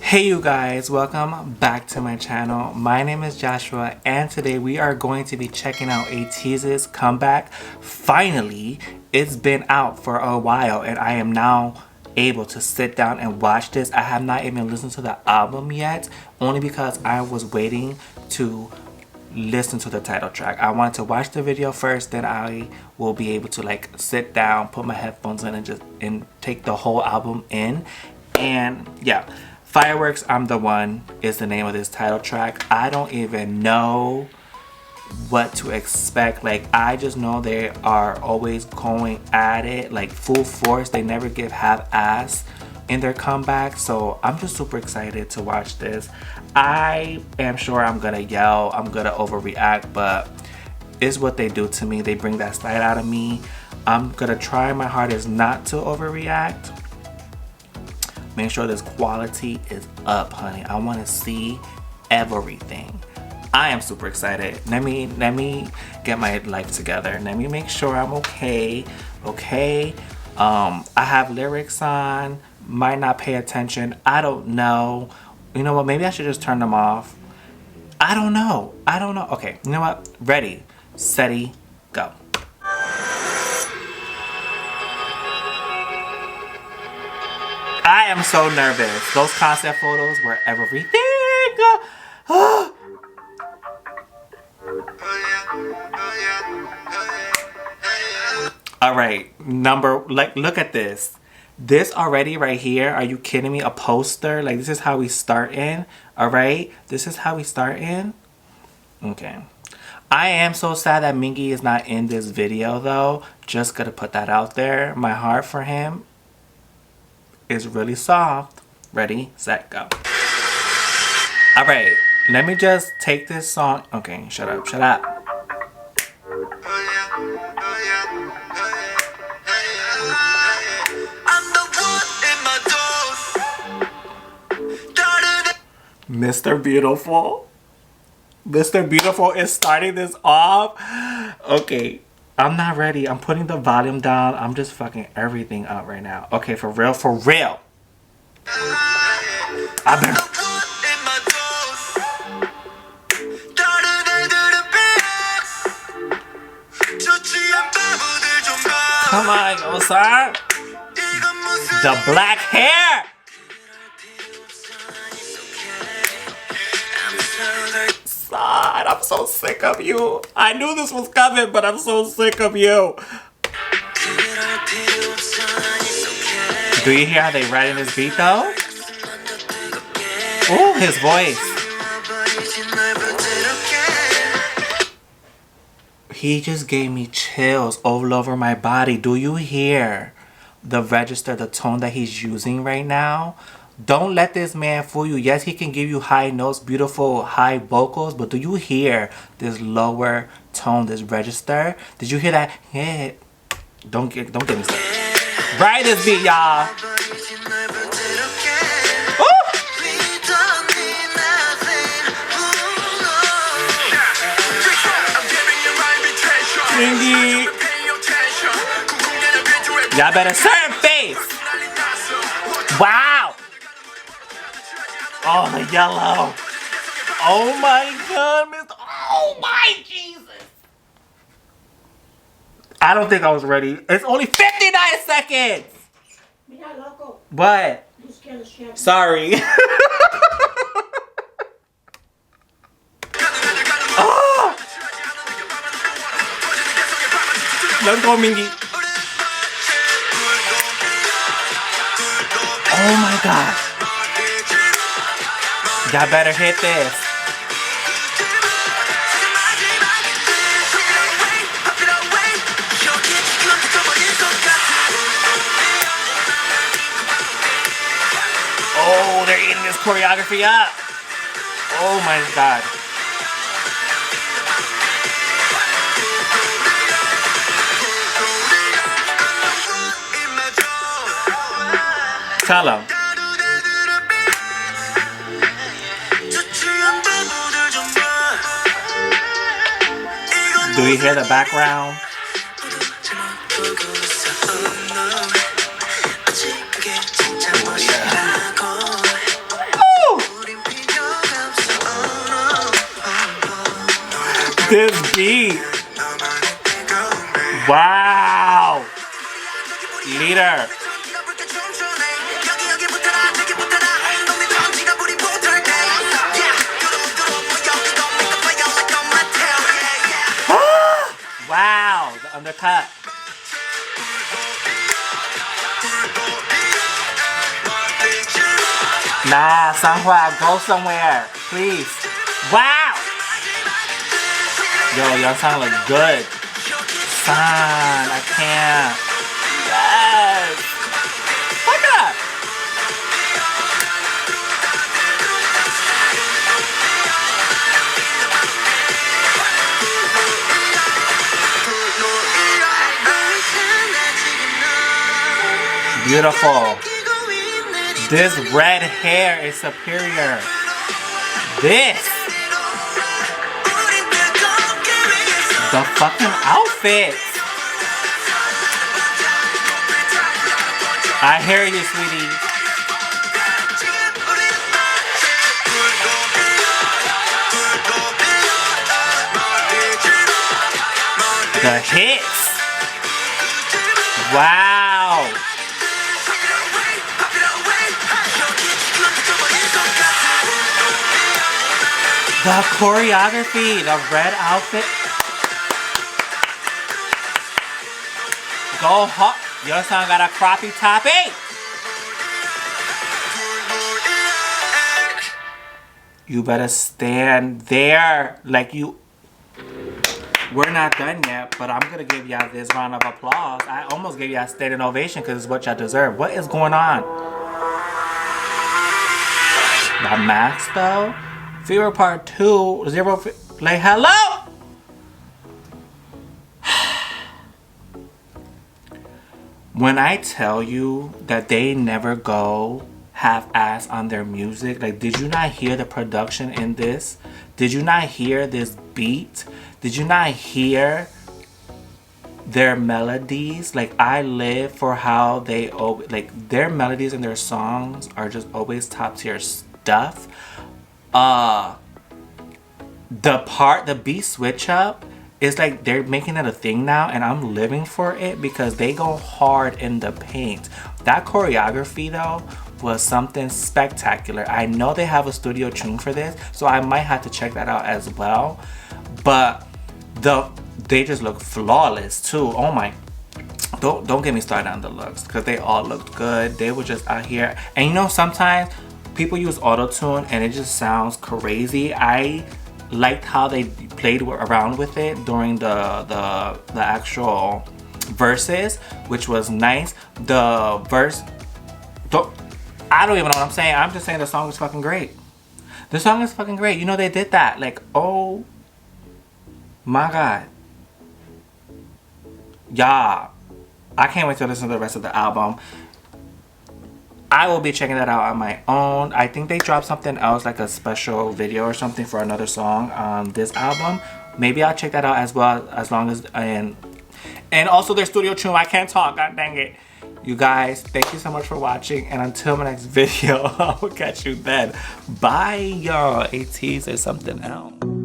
Hey you guys, welcome back to my channel. My name is Joshua and today we are going to be checking out ATEEZ's comeback. Finally, it's been out for a while and I am now able to sit down and watch this. I have not even listened to the album yet, only because I was waiting to listen to the title track. I wanted to watch the video first, then I will be able to like sit down, put my headphones in and take the whole album in. And yeah, Fireworks I'm the One is the name of this title track. I don't even know what to expect. Like, I just know they are always going at it like full force. They never give half-ass in their comeback, so I'm just super excited to watch this. I am sure I'm gonna yell, I'm gonna overreact, but it's what they do to me. They bring that side out of me. I'm gonna try my hardest not to overreact. Make sure this quality is up, honey. I want to see everything. I am super excited. Let me get my life together. Let me make sure I'm okay. I have lyrics on. Might not pay attention. I don't know. You know what? Maybe I should just turn them off. I don't know. Okay, you know what? Ready, steady, go. I am so nervous. Those concept photos were everything. All right, look at this. This already right here, are you kidding me? A poster, like this is how we start in, all right? This is how we start in, okay. I am so sad that Mingy is not in this video though. Just gonna put that out there. My heart for him is really soft. Ready, set, go. All right, let me just take this song. Okay, shut up. Mr. Beautiful. Mr. Beautiful is starting this off. Okay, I'm not ready. I'm putting the volume down. I'm just fucking everything up right now. Okay, for real. I've been... Come on, yo, son. The black hair. Son, I'm so sick of you. I knew this was coming, but I'm so sick of you. Do you hear how they write in this beat though? Oh, his voice. He just gave me chills all over my body. Do you hear the register, the tone that he's using right now? Don't let this man fool you. Yes, he can give you high notes, beautiful high vocals, but do you hear this lower tone, this register? Did you hear that? Yeah. Don't get me started. Ride this beat, y'all. Mingy. Y'all better serve face. Wow. Oh, the yellow. Oh my God, Mr. Oh my Jesus. I don't think I was ready. It's only 59 seconds. What? Sorry. Oh. Let's go, Mingy. Oh my God. Y'all better hit this. Oh, they're eating this choreography up. Oh my God. Tell him. Do you hear the background? Oh, yeah. This beat. Wow. Leader. Wow, the undercut. Nah, Sanhua, go somewhere, please. Wow. Yo, y'all sound look good. San, I can't. Yes. Fuck up. Beautiful. This red hair is superior. This. The fucking outfits. I hear you, sweetie. The hits. Wow. The choreography, the red outfit. Go hot. Your son got a crappie toppy. You better stand there like you. We're not done yet, but I'm gonna give y'all this round of applause. I almost gave y'all a standing ovation because it's what y'all deserve. What is going on? The mask though? Fever Part 2, Zero, like hello? When I tell you that they never go half-ass on their music, like did you not hear the production in this? Did you not hear this beat? Did you not hear their melodies? Like I live for how they, like their melodies and their songs are just always top tier stuff. The beat switch up is like they're making it a thing now, and I'm living for it because they go hard in the paint. That choreography though was something spectacular. I know they have a studio tune for this, so I might have to check that out as well. But they just look flawless too. Oh my, don't get me started on the looks because they all looked good. They were just out here, and you know sometimes people use auto-tune and it just sounds crazy. I liked how they played around with it during the actual verses, which was nice. The verse, I don't even know what I'm saying. I'm just saying the song is fucking great. The song is fucking great. You know they did that. Like, oh my god. Yeah. I can't wait to listen to the rest of the album. I will be checking that out on my own. I think they dropped something else, like a special video or something for another song on this album. Maybe I'll check that out as well, as long as, and also their studio tune. I can't talk, god dang it. You guys, thank you so much for watching, and until my next video, I will catch you then. Bye, y'all. ATEEZ is something else.